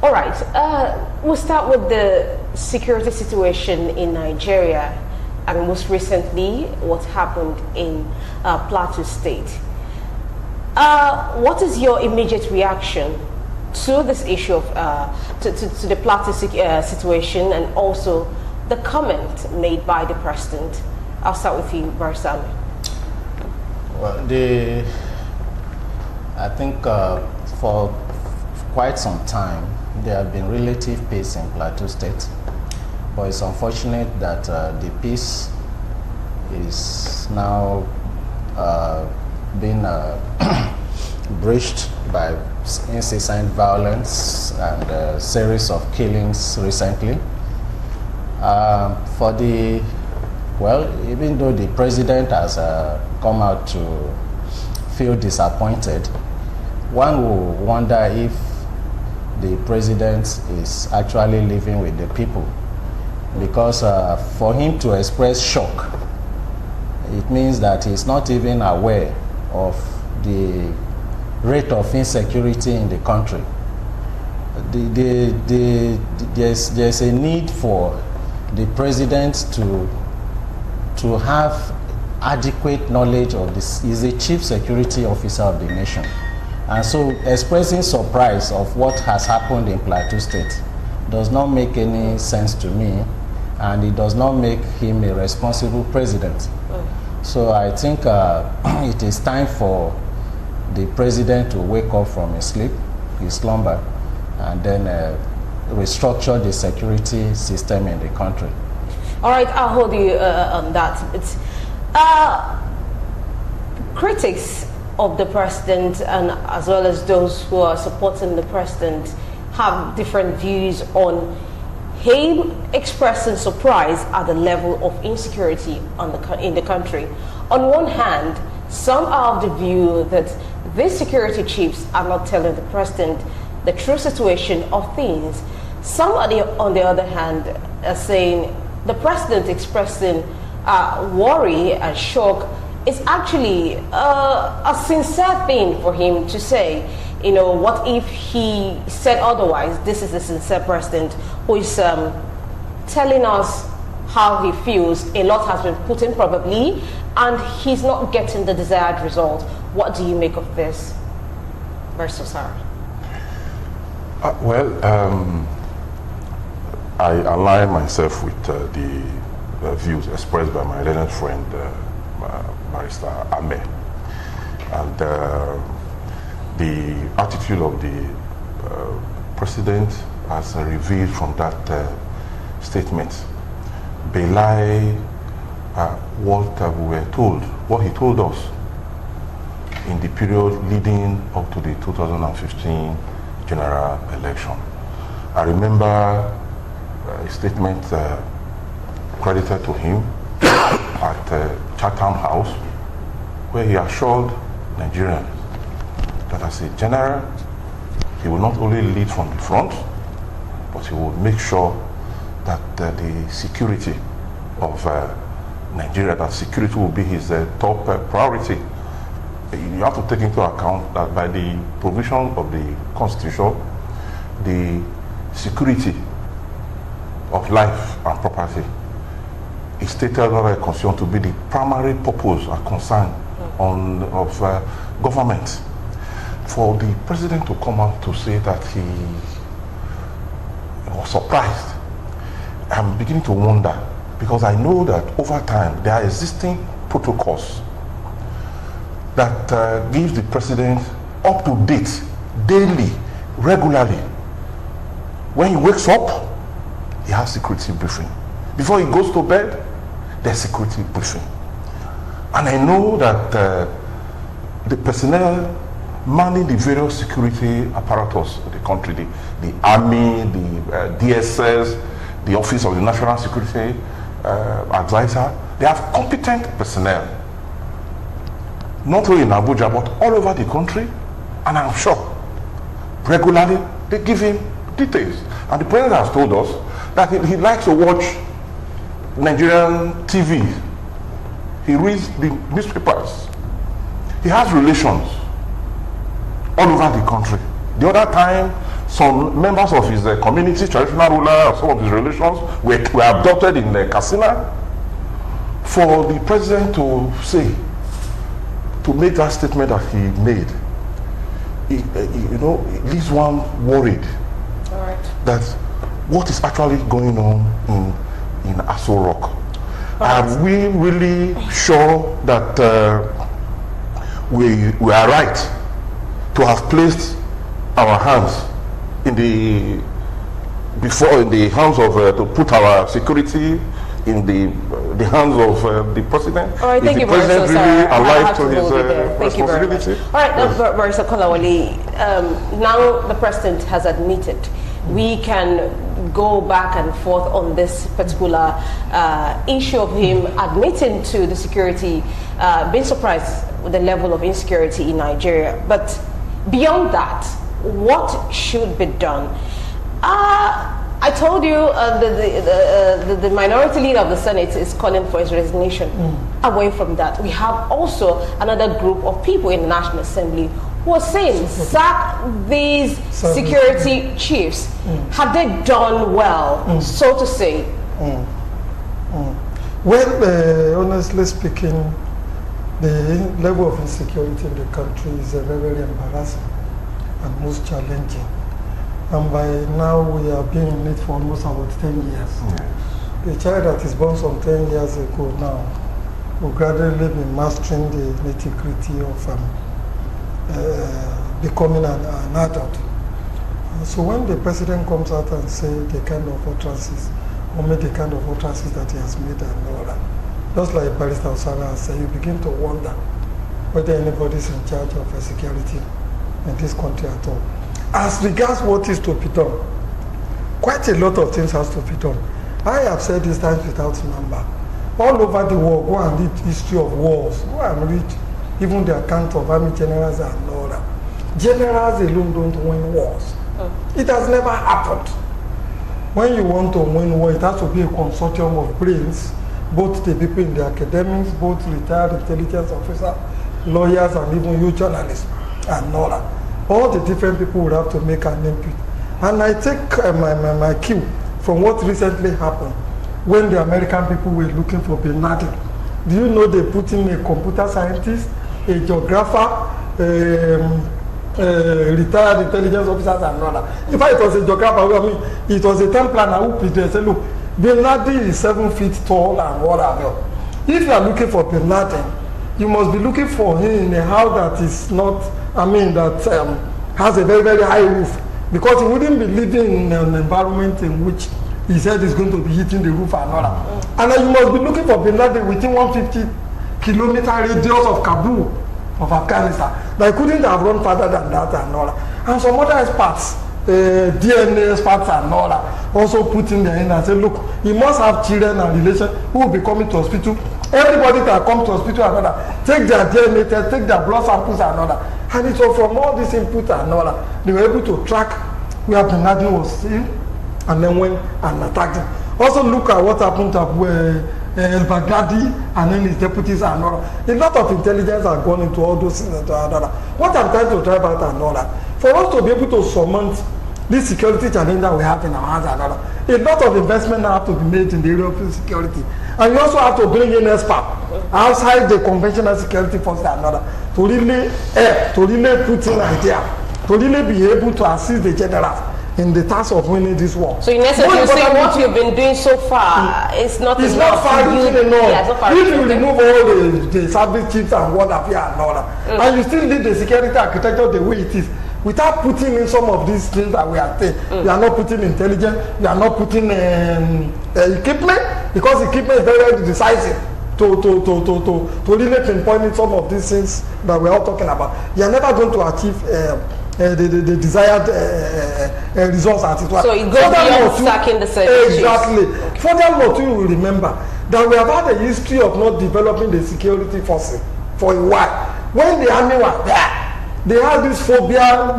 All right, we'll start with the security situation in Nigeria, and most recently what happened in Plateau State. What is your immediate reaction to this issue of to the Plateau situation, and also the comment made by the president? I'll start with you, Barsami. Well, I think for quite some time there have been relative peace in Plateau State, but it's unfortunate that the peace is now being breached by incessant violence and a series of killings recently. Even though the president has come out to feel disappointed, one will wonder if the president is actually living with the people, because for him to express shock, it means that he's not even aware of the rate of insecurity in the country. There's a need for the president to have adequate knowledge of this. He's the chief security officer of the nation, and so expressing surprise of what has happened in Plateau State does not make any sense to me, and it does not make him a responsible president. So I think it is time for the president to wake up from his slumber, and then restructure the security system in the country. All right, I'll hold you on that. It's, critics of the president, and as well as those who are supporting the president, have different views on him expressing surprise at the level of insecurity in the country. On one hand, some are of the view that these security chiefs are not telling the president the true situation of things. Some, on the other hand, are saying the president expressing worry and shock is actually a sincere thing for him to say. You know, what if he said otherwise? This is a sincere president who is telling us how he feels. A lot has been put in probably, and he's not getting the desired result. What do you make of this? Versus Sarah. I align myself with the views expressed by my learned friend, Barrister Ame, and the attitude of the president as revealed from that statement belie what we were told, what he told us in the period leading up to the 2015 general election. I remember a statement credited to him at Chatham House, where he assured Nigerians that as a general, he will not only lead from the front, but he will make sure that the security of Nigeria, that security will be his top priority. You have to take into account that by the provision of the Constitution, the security of life and property is stated by the Constitution to be the primary purpose and concern of government. For the president to come out to say that he was surprised, I'm beginning to wonder, because I know that over time there are existing protocols that gives the president up to date, daily, regularly. When he wakes up, he has security briefing. Before he goes to bed, there's security briefing. And I know that the personnel manning the various security apparatus of the country, the army, the DSS, the Office of the National Security Advisor, they have competent personnel, not only in Abuja, but all over the country. And I'm sure regularly they give him details. And the president has told us that he likes to watch Nigerian TV. He reads the newspapers. He has relations all over the country. The other time, some members of his community, traditional ruler, some of his relations were abducted in Katsina. For the president to say, to make that statement that he made, it leaves one worried that what is actually going on in Aso Rock. Are we really sure that we are right to have placed our hands in the hands of to put our security in the hands of the president? All right, thank you, the president Barrister, really alive to his thank you very much. responsibility? All right, Barrister Kolawole, now the president has admitted we can go back and forth on this particular issue of him admitting to the security, being surprised with the level of insecurity in Nigeria. But beyond that, what should be done? I told you the minority leader of the Senate is calling for his resignation. Away from that, we have also another group of people in the National Assembly who are saying, sack these security chiefs. Have they done well, so to say? Well, honestly speaking, the level of insecurity in the country is very, very embarrassing and most challenging. And by now, we have been in it for almost about 10 years. The child that is born some 10 years ago now will gradually be mastering the nitty-gritty of becoming an adult. So when the president comes out and says the kind of utterances, or made the kind of utterances that he has made and all that, just like Barrister Osara has said, you begin to wonder whether anybody is in charge of security in this country at all. As regards what is to be done, quite a lot of things has to be done. I have said this times without number. All over the world, go and read history of wars. Go and read even the account of army generals and all that. Generals alone don't win wars. It has never happened. When you want to win war, it has to be a consortium of brains, both the people in the academics, both retired intelligence officers, lawyers, and even you journalists and all that. All the different people would have to make an input. And I take my cue from what recently happened when the American people were looking for Bin Laden. Do you know they put in a computer scientist, a geographer, retired intelligence officers and all that. In fact, it was a geographer, I mean, it was a town planner who put there and said, look, Bin Laden is 7 feet tall and whatever. If you are looking for Bin Laden, you must be looking for him in a house that is not, that has a very, very high roof. Because he wouldn't be living in an environment in which he said he's going to be hitting the roof and all that. And then you must be looking for Bin Laden within 150-kilometer radius of Kabul, of Afghanistan. They couldn't have run further than that and all that. And some other experts, DNA experts and all that, also put in their hand and say, look, he must have children and relations who will be coming to hospital. Everybody that comes to hospital and all that, take their DNA test, take their blood samples and all that. And it was from all this input and all that, they were able to track where Bin Laden was seen and then went and attacked him. Also look at what happened to al-Baghdadi and then his deputies and all that. A lot of intelligence have gone into all those things and all that. What I'm trying to drive out and all that, for us to be able to surmount this security challenge that we have in our hands and all that, a lot of investment now have to be made in the area of security. And you also have to bring in experts outside the conventional security forces and all that to really help, to really put in idea, to really be able to assist the generals in the task of winning this war. So in essence, you're saying what you've been doing so far is not enough. It's not far enough. Yeah, it's not far if you remove all the service chiefs and what have you and all that, and you still leave the security architecture the way it is, without putting in some of these things that we are saying. You are not putting intelligence, you are not putting equipment, because equipment is very, very decisive to really pinpoint some of these things that we are all talking about. You are never going to achieve the desired results at it. So it goes beyond sacking the service. Exactly. Okay. Furthermore, you will remember that we have had a history of not developing the security forces for a while. When the army was there, they had this phobia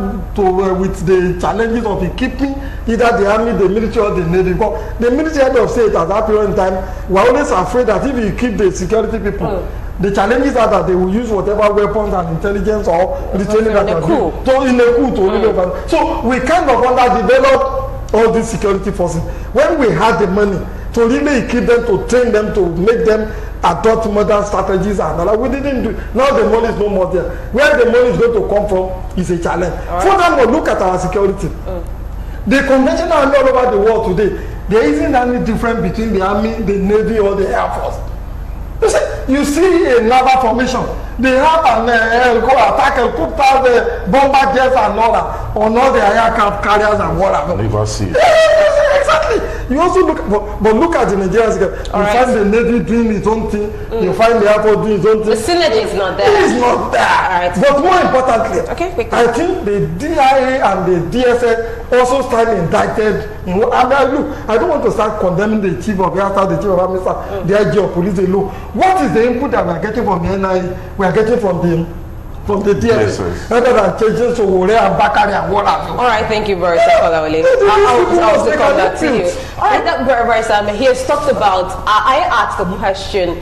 with the challenges of equipping either the army, the military, or the navy. Because the military head of state at that period in time were always afraid that if you keep the security people, The challenges are that they will use whatever weapons and intelligence or the training that they do in a coup to really over. So we kind of underdeveloped all these security forces. When we had the money to really equip them, to train them, to make them adopt modern strategies and all that, we didn't do. Now the money is no more there. Where the money is going to come from is a challenge. Furthermore, look at our security. The conventional army all over the world today, there isn't any difference between the army, the navy, or the air force. You see a naval formation, they have an attack helicopters, bomber jets and all that, on all the aircraft carriers and whatever. Never see. Exactly. You also look, but look at the Nigerian security. You find the navy doing its own thing. You find the air force doing its own thing. The synergy is not there. It is not there. But more importantly, I think the DIA and the DSS also stand indicted. Look, I don't want to start condemning the chief of air staff, the chief of army staff, the IG of police alone. What is the input that we are getting from the NIA? We are getting from the DSS, rather than changes to Wole and Bakari and what have you. All right, thank you, Barrister Kolawole. I was to come back to you. All right, Barrister, he has talked about, I asked the question,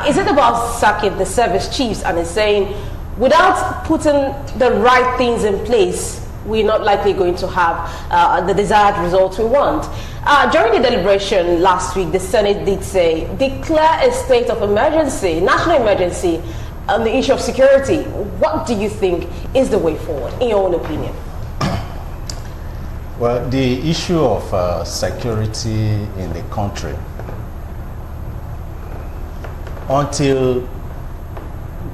is it about sacking the service chiefs, and is saying, without putting the right things in place, we're not likely going to have the desired results we want. During the deliberation last week, the Senate did say, declare a state of emergency, national emergency, on the issue of security. What do you think is the way forward, in your own opinion? Well, the issue of security in the country, until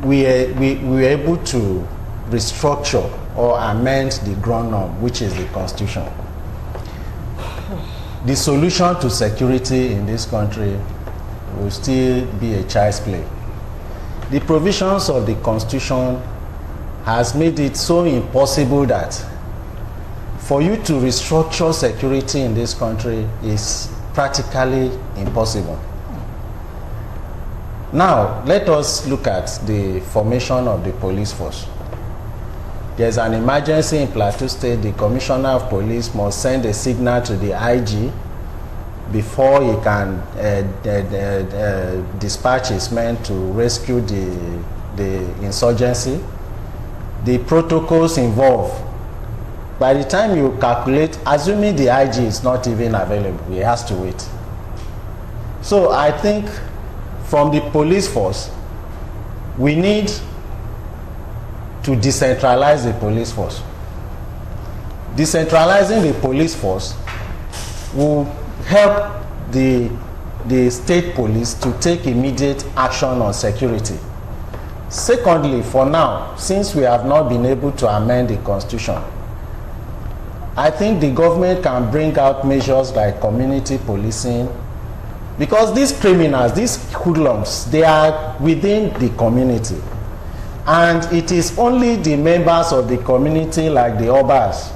we were able to restructure or amend the ground norm, which is the Constitution, the solution to security in this country will still be a child's play. The provisions of the Constitution has made it so impossible that for you to restructure security in this country is practically impossible. Now, let us look at the formation of the police force. There's an emergency in Plateau State. The Commissioner of Police must send a signal to the IG before he can dispatch his men to rescue the insurgency. The protocols involved, by the time you calculate, assuming the IG is not even available, he has to wait. So I think from the police force, we need to decentralize the police force. Decentralizing the police force will help the state police to take immediate action on security. Secondly, for now, since we have not been able to amend the Constitution, I think the government can bring out measures like community policing, because these criminals, these hoodlums, they are within the community. And it is only the members of the community, like the obas,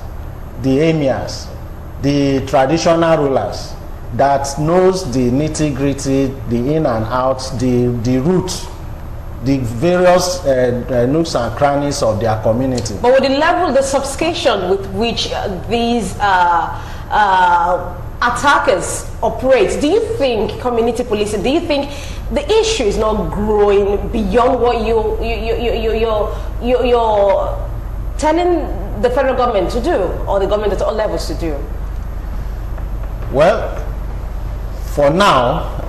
the emirs, the traditional rulers, that knows the nitty-gritty, the in and out, the root, the various nooks and crannies of their community. But with the level, the sophistication with which these attackers operate, do you think community policing, do you think the issue is not growing beyond what you're telling the federal government to do, or the government at all levels to do? Well, for now,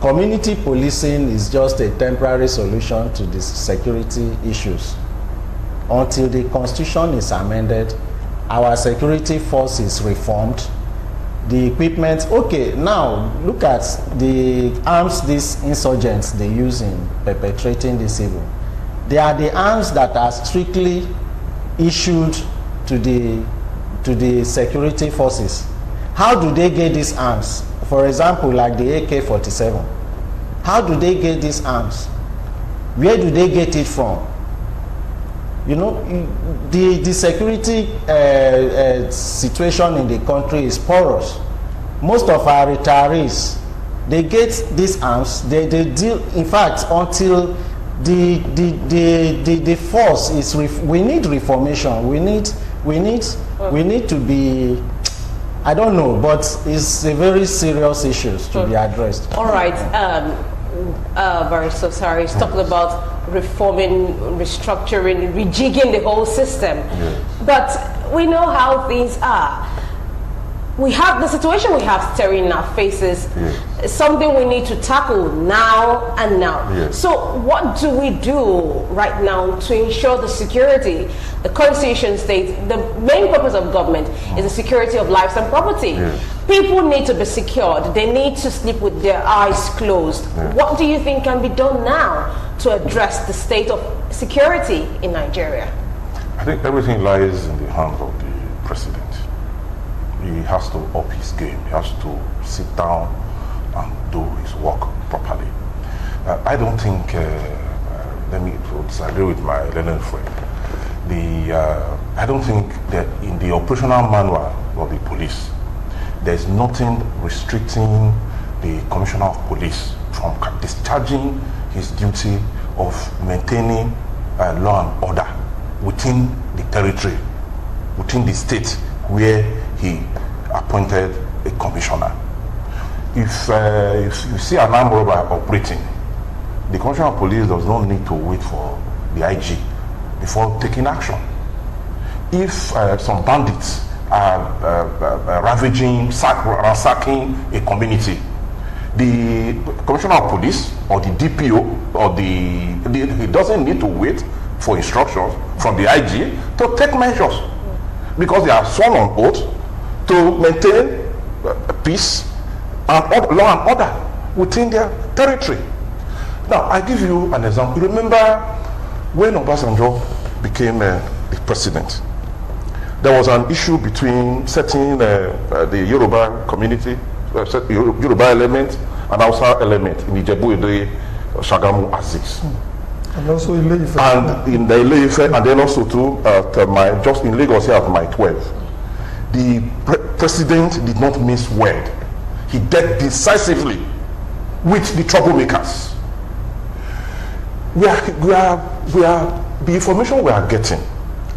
community policing is just a temporary solution to the security issues. Until the Constitution is amended, our security force is reformed, the equipment, okay, now look at the arms these insurgents they use in perpetrating this evil. They are the arms that are strictly issued to the security forces. How do they get these arms? For example, like the AK-47. How do they get these arms? Where do they get it from? You know, the security situation in the country is porous. Most of our retirees, they get these arms, they deal, in fact, until the force is, we need reformation, we need to be, I don't know, but it's a very serious issue to be addressed. All right. very so sorry. He's talking about reforming, restructuring, rejigging the whole system. Yes. But we know how things are. We have the situation we have staring in our faces. Yes. Something we need to tackle now and now. Yes. So what do we do right now to ensure the security? The Constitution states the main purpose of government is the security of lives and property. Yes. People need to be secured. They need to sleep with their eyes closed. Yes. What do you think can be done now to address the state of security in Nigeria? I think everything lies in the hands of the president. He has to up his game. He has to sit down and do his work properly. I don't think, let me disagree with my learned friend. I don't think that in the operational manual of the police, there's nothing restricting the Commissioner of Police from discharging his duty of maintaining law and order within the territory, within the state where he appointed a commissioner. If you see an armed robber operating, the Commissioner of Police does not need to wait for the IG before taking action. If some bandits are ravaging, ransacking a community, the Commissioner of Police or the DPO or he doesn't need to wait for instructions from the IG to take measures, because they are sworn on oath to maintain peace and law and order within their territory. Now, I give you an example. You remember when Obasanjo became the president, there was an issue between certain the Yoruba community, Yoruba element and Hausa element in Ijebu-Ede, Shagamu Aziz. And also in Ile-Ife. And in the Ile-Ife, and then also too at just in Lagos here at my 12. The president did not miss word. He dealt decisively with the troublemakers. The information we are getting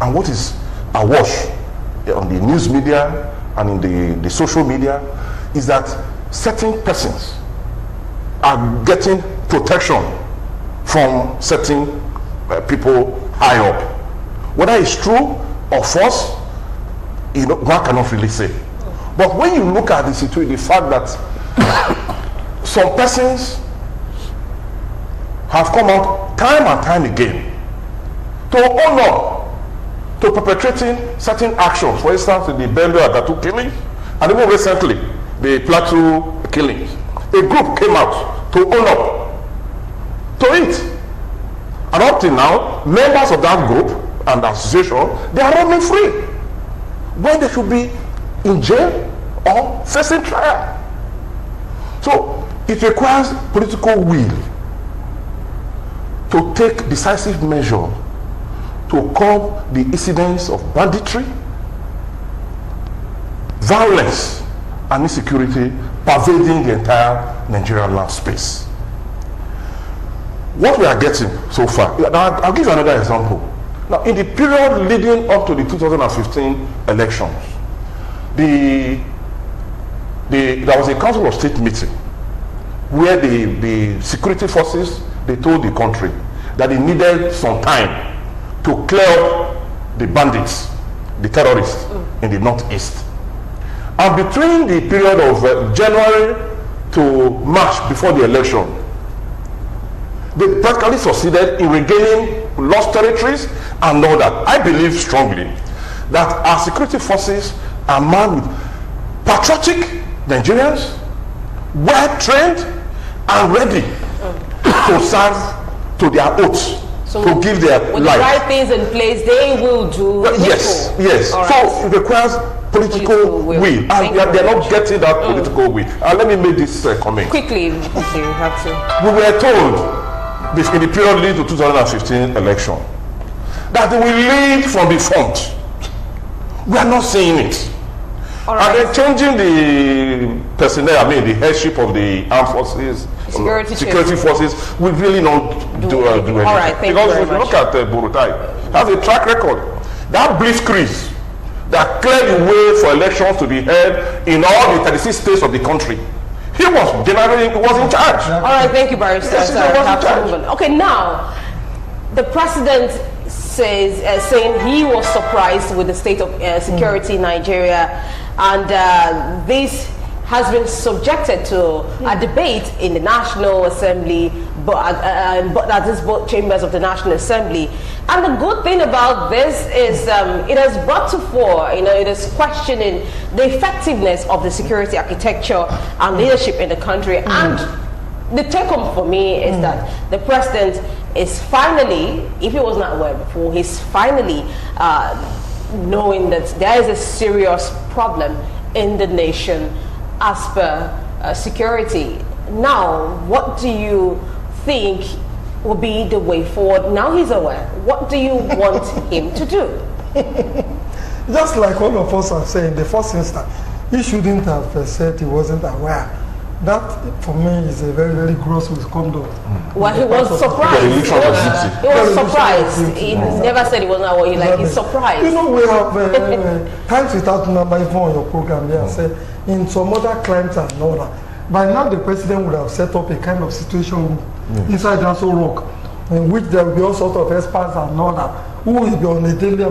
and what is awash on the news media and in the social media is that certain persons are getting protection from certain people high up. Whether it's true or false, one cannot really say. But when you look at the situation, the fact that some persons have come out time and time again to own up to perpetrating certain actions, for instance, in the Bello Agatu killing, and even recently, the Plateau killings, a group came out to own up to it. And up till now, members of that group and association, they are running free when they should be in jail or facing trial. So it requires political will to take decisive measure to curb the incidents of banditry, violence, and insecurity pervading the entire Nigerian land space. What we are getting so far, now I'll give you another example. Now, in the period leading up to the 2015 elections, there was a Council of State meeting where the security forces, they told the country that they needed some time to clear up the bandits, the terrorists in the northeast. And between the period of January to March before the election, they practically succeeded in regaining lost territories and all that. I believe strongly that our security forces are manned with patriotic Nigerians, well trained and ready to serve to their oaths, so to give their life. With the right things in place, they will do. Yes, yes. Right. So it requires political will. And they're not getting that political will. Let me make this comment. Quickly, you have to. We were told in the period leading to 2015 election that they will lead from the front. We are not seeing it. Right. And then changing the personnel, the headship of the armed forces, security forces, will really not do anything. All right, thank because you if you look at Burutai, has a track record. That blitzkrieg that cleared the way for elections to be held in all the 36 states of the country. He was generally in charge. All right, thank you, Barrister. Yes, Sorry, he was in have to charge. move on. Okay, now, the president says, saying he was surprised with the state of security in Nigeria, and this has been subjected to a debate in the National Assembly, but at these both chambers of the National Assembly. And the good thing about this is it has brought to fore, it is questioning the effectiveness of the security architecture and leadership in the country. And the take home for me is that the president is finally, if he was not aware before, he's finally knowing that there is a serious problem in the nation as per security. Now, what do you think will be the way forward? Now he's aware. What do you want him to do? Just like all of us are saying, the first instance, he shouldn't have said he wasn't aware. That, for me, is a very, very gross misconduct. Well, he was surprised. He was surprised. He never said he wasn't aware. He's surprised. We have times without number even on your program here. Say in some other crimes and all that. By now, the president would have set up a kind of situation inside Aso Rock, in which there will be all sorts of experts and all that, who will be on a daily,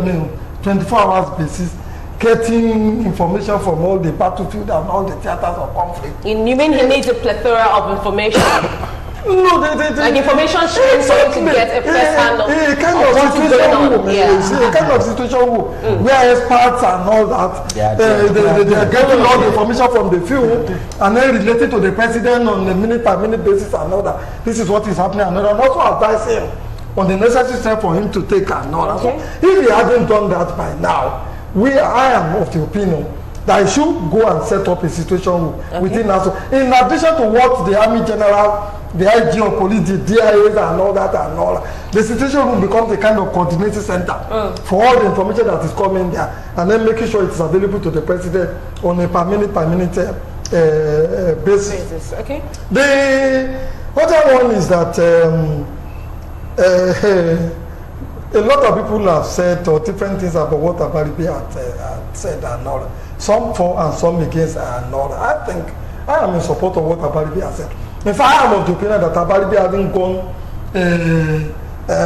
24 hours basis, getting information from all the battlefield and all the theaters of conflict. You mean he needs a plethora of information? No, like information sharing for him to get a first hand of what's going on. A kind of situation where experts and all that, they are getting all the information from the field and then related to the president on a minute-by-minute basis and all that. This is what is happening and also advise him on the necessary step for him to take and all that. So if he hadn't done that by now, I am of the opinion that he should go and set up a situation within us. In addition to what the Army General, the IG of police, the DIAs and all that, the situation room becomes a kind of coordinating center for all the information that is coming there, and then making sure it is available to the president on a per minute basis. Okay. The other one is that a lot of people have said or different things about what Abaribe had said and all that. Some for and some against and all that. I think I am in support of what Abaribe has said. In fact, I am of the opinion that Abaribe hasn't gone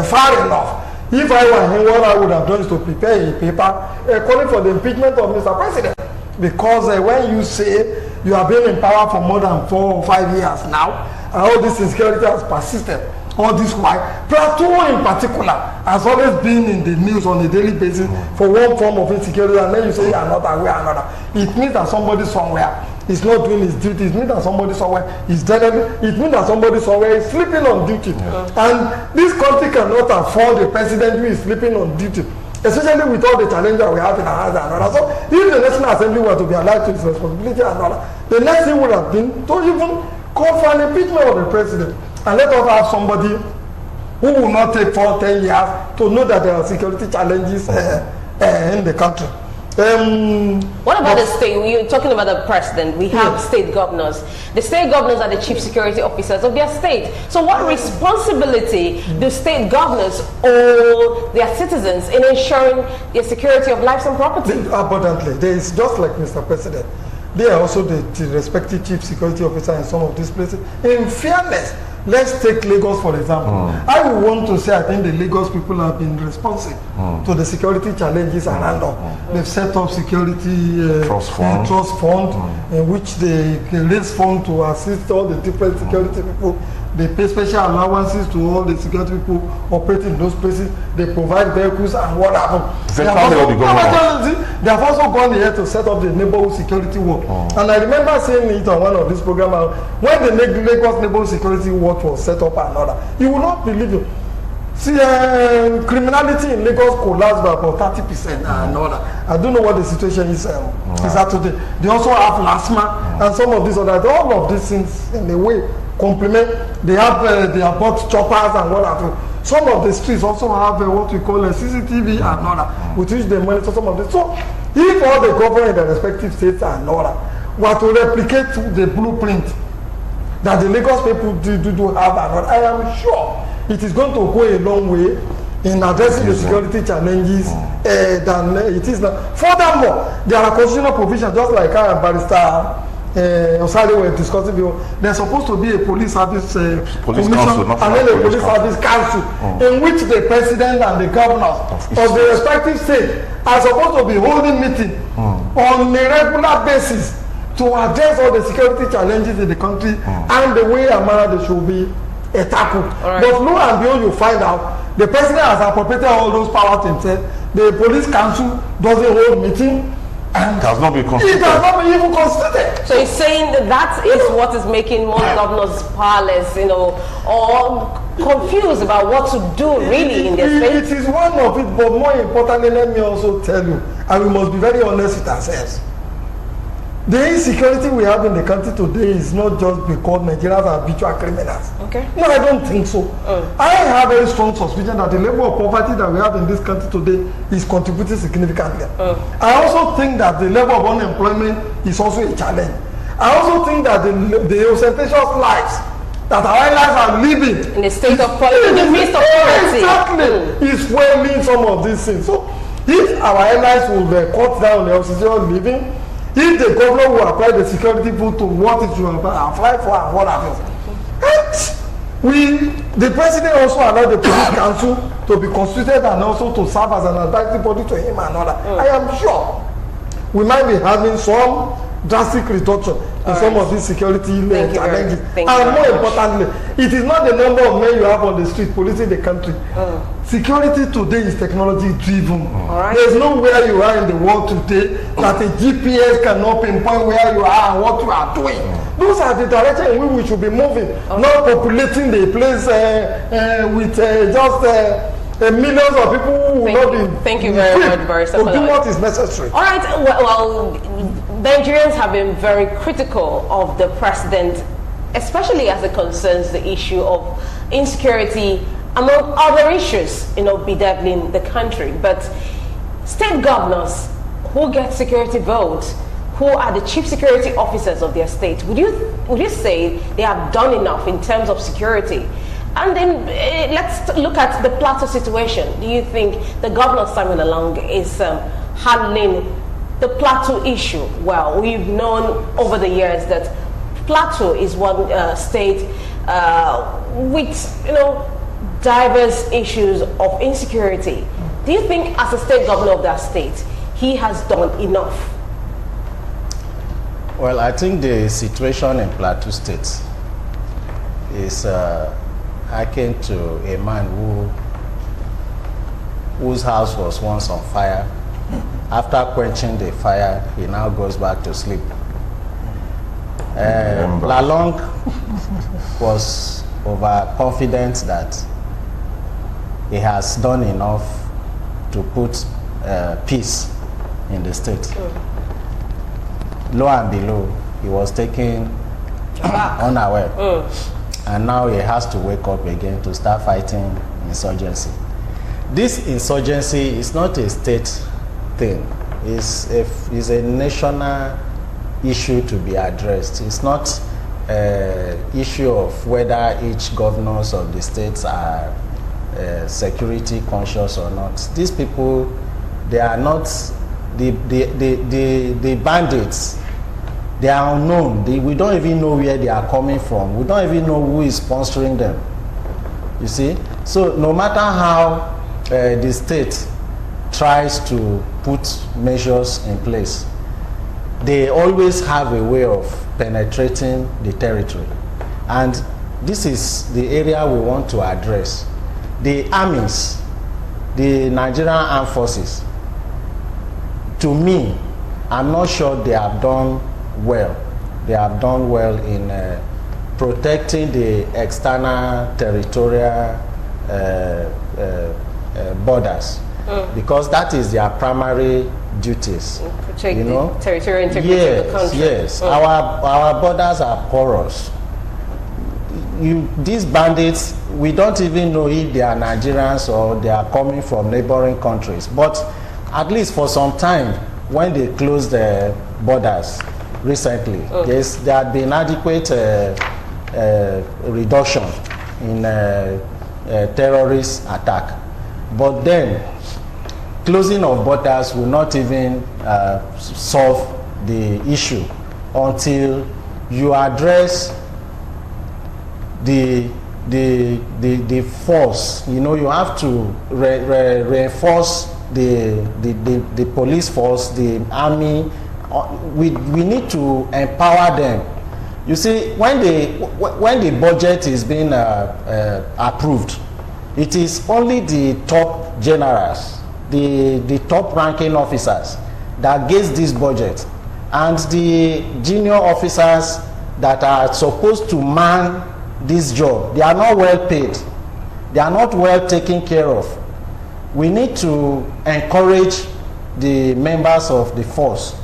far enough. If I were him, what I would have done is to prepare a paper calling for the impeachment of Mr. President. Because when you say you have been in power for more than 4 or 5 years now, and all this insecurity has persisted, all this while, Plateau in particular has always been in the news on a daily basis for one form of insecurity, and then you say you are not aware of another. It means that somebody somewhere is not doing his duty. It means that somebody somewhere is dead. It means that somebody somewhere is sleeping on duty. And this country cannot afford a president who is sleeping on duty, especially with all the challenges we have in our hands and all that. So if the National Assembly were to be allowed to its responsibility and all that, the next thing would have been to even call for an impeachment of the president. And let us have somebody who will not take 4 or 10 years to know that there are security challenges in the country. What about the state? You're talking about the president. We have state governors. The state governors are the chief security officers of their state. So what responsibility do state governors owe their citizens in ensuring the security of lives and property? Abundantly. There is just like Mr. President. They are also the respective chief security officer in some of these places. In fairness, let's take Lagos for example. I would want to say I think the Lagos people have been responsive to the security challenges and all. They've set up security trust fund in which they raise funds to assist all the different security people. They pay special allowances to all the security people operating in those places. They provide vehicles and whatever. They have also gone here to set up the neighborhood security work. And I remember saying it on one of these programs when the Lagos neighborhood security work was set up and all that. You will not believe it. See, criminality in Lagos collapsed by about 30% and all that. I don't know what the situation is at today. They also have LASMA and some of these other. All of these things in a way complement. They have bought choppers and what have you. Some of the streets also have what we call a CCTV and all that, with which they monitor some of this. So, if all the government in the respective states and all that were to replicate the blueprint that the Lagos people do have and all, I am sure it is going to go a long way in addressing the security challenges than it is now. Furthermore, there are constitutional provisions, just like Barrister Osari were discussing before, there's supposed to be a police service police commission council, and then a police service council in which the president and the governors of the respective states are supposed to be holding meeting on a regular basis to address all the security challenges in the country and the way and manner they should be tackled. Right. But lo and behold, you find out the president has appropriated all those powers himself. The police council doesn't hold meeting. And it has not been constituted. It has not been even constituted. So he's saying that is what is making most governors powerless, or confused about what to do really in their state. It is one of it, but more importantly, let me also tell you, and we must be very honest with ourselves. The insecurity we have in the country today is not just because Nigerians are habitual criminals. Okay. No, I don't think so. I have very strong suspicion that the level of poverty that we have in this country today is contributing significantly. I also think that the level of unemployment is also a challenge. I also think that the ostentatious lives that our allies are living in the state of poverty, in the midst of poverty. Exactly. Is fueling some of these things. So if our allies will cut down the ostentatious living, if the governor will apply the security vote to what it should apply for and what happens, the president also allowed the police council to be constituted and also to serve as an advisory body to him and other. I am sure we might be having some drastic reduction in some of these security challenges. And more importantly, it is not the number of men you have on the street policing the country. Security today is technology driven. There's nowhere you are in the world today that a GPS cannot pinpoint where you are and what you are doing. Those are the direction in which we should be moving, not populating the place with just millions of people who will not be. Thank you very much, Barrister. To do what is necessary. All right. Well, Nigerians have been very critical of the president, especially as it concerns the issue of insecurity, among other issues, bedeviling the country. But state governors who get security votes, who are the chief security officers of their state, would you say they have done enough in terms of security? And then let's look at the Plateau situation. Do you think the governor Simon Along is handling the Plateau issue well? We've known over the years that Plateau is one state with diverse issues of insecurity. Do you think, as a state governor of that state, he has done enough? Well, I think the situation in Plateau State is akin to a man whose house was once on fire. After quenching the fire, he now goes back to sleep. Lalong was overconfident that he has done enough to put peace in the state. Lo and below, he was taken unaware. And now he has to wake up again to start fighting insurgency. This insurgency is not a state thing. It's a national issue to be addressed. It's not an issue of whether each governors of the states are security conscious or not. These people, they are not the bandits. They are unknown. We don't even know where they are coming from. We don't even know who is sponsoring them. You see? So no matter how the state tries to put measures in place, they always have a way of penetrating the territory. And this is the area we want to address. The armies, the Nigerian armed forces, to me, I'm not sure they have done well. They have done well in protecting the external territorial borders, because that is their primary duties. Protect the territorial integrity of the country. Yes, our borders are porous. These bandits, we don't even know if they are Nigerians or they are coming from neighboring countries. But at least for some time, when they closed the borders recently, there had been adequate reduction in terrorist attack. But then, closing of borders will not even solve the issue until you address the force. You know, you have to reinforce the police force, the army. We need to empower them. You see, when the budget is being approved, it is only the top generals, the top ranking officers that gets this budget, and the junior officers that are supposed to man this job, they are not well paid, they are not well taken care of. We need to encourage the members of the force,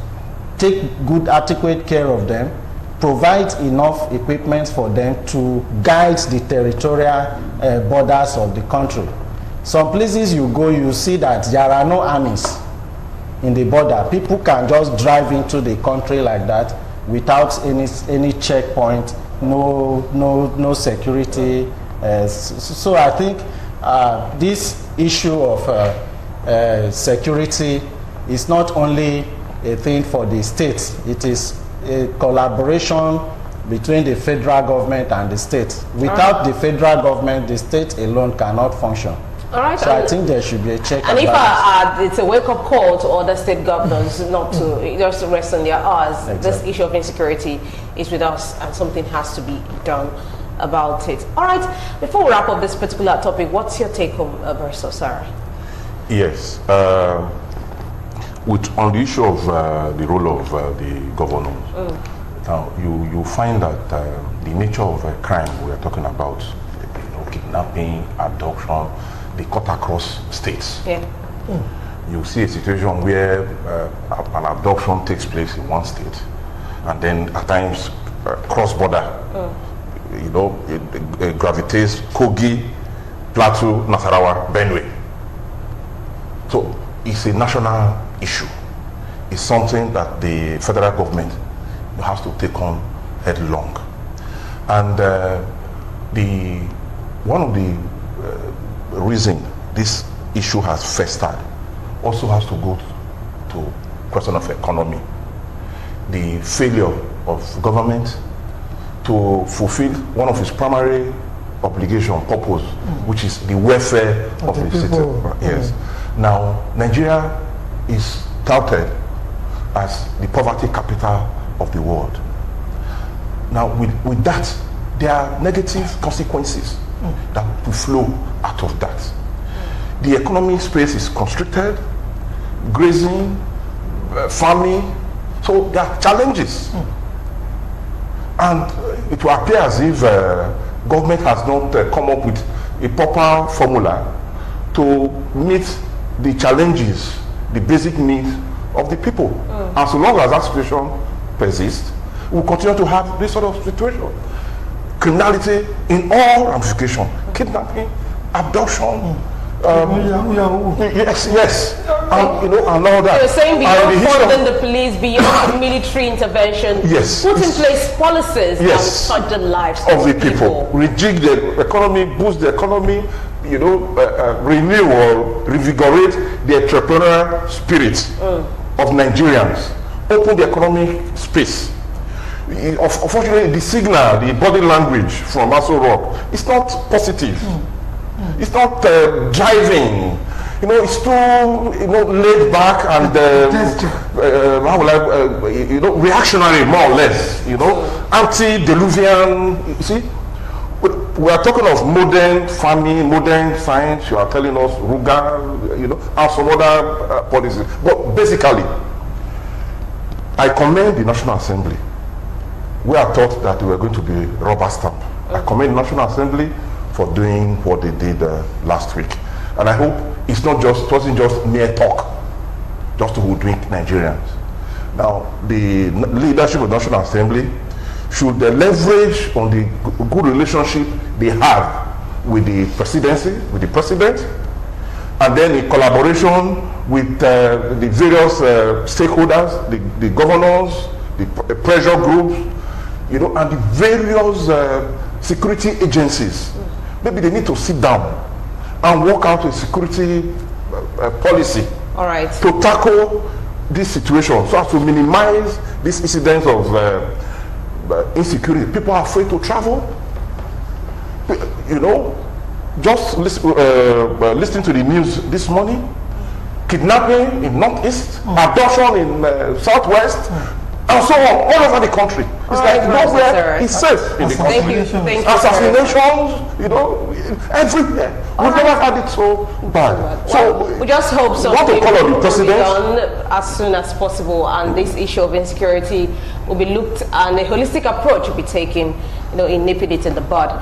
take good adequate care of them, provide enough equipment for them to guide the territorial borders of the country. Some places you go, you see that there are no armies in the border. People can just drive into the country like that without any checkpoint, no security. So I think this issue of security is not only a thing for the states. It is a collaboration between the federal government and the state. Without the federal government, the state alone cannot function. All right. So I think there should be a check. And if it's a wake-up call to other state governors not to just rest on their hours. Exactly. This issue of insecurity is with us, and something has to be done about it. All right. Before we wrap up this particular topic, what's your take home, Barrister Osare? Yes. On the issue of the role of the governors, now you find that the nature of crime we are talking about, kidnapping, abduction, they cut across states. Yeah. You see a situation where an abduction takes place in one state, and then at times cross-border, it gravitates Kogi, Plateau, Nasarawa, Benue. So it's a national issue. It's something that the federal government has to take on headlong. And one of the reasons this issue has festered also has to go to question of economy. The failure of government to fulfill one of its primary obligation, purpose, which is the welfare of the citizen. Yes. Now, Nigeria is touted as the poverty capital of the world. Now, with that, there are negative consequences that will flow out of that. The economic space is constricted, grazing, farming, so there are challenges. And it will appear as if government has not come up with a proper formula to meet the challenges, the basic needs of the people. And so long as that situation persists, we'll continue to have this sort of situation. Criminality in all ramifications, kidnapping, abduction, yes, and all that. You're saying beyond funding the police, beyond the military intervention, put in place policies that will touch the lives of the people. Rejig the economy, boost the economy, renew or revigorate the entrepreneurial spirit of Nigerians, open the economic space. Unfortunately, the signal, the body language from Aso Rock, it's not positive. It's not driving. It's too laid back and reactionary, more or less. Antediluvian. You see, we are talking of modern farming, modern science. You are telling us Ruga, and some other policies. But basically, I commend the National Assembly. We are taught that we are going to be rubber stamp. I commend the National Assembly for doing what they did last week. And I hope it wasn't just mere talk, just to hoodwink Nigerians. Now, the leadership of the National Assembly should leverage on the good relationship they have with the presidency, with the president, and then in collaboration with the various stakeholders, the governors, the pressure groups, and the various security agencies. Maybe they need to sit down and work out a security policy to tackle this situation so as to minimize this incidence of insecurity. People are afraid to travel. You know, just listening to the news this morning, kidnapping in Northeast, abduction in Southwest, and so on, all over the country. It's like nowhere is safe in the country. Thank you, assassinations, you know, everywhere. We've never had it so bad. So we just hope what to something call on the will be president done as soon as possible, and this issue of insecurity will be looked, and a holistic approach will be taken, you know, in nipping it in the bud.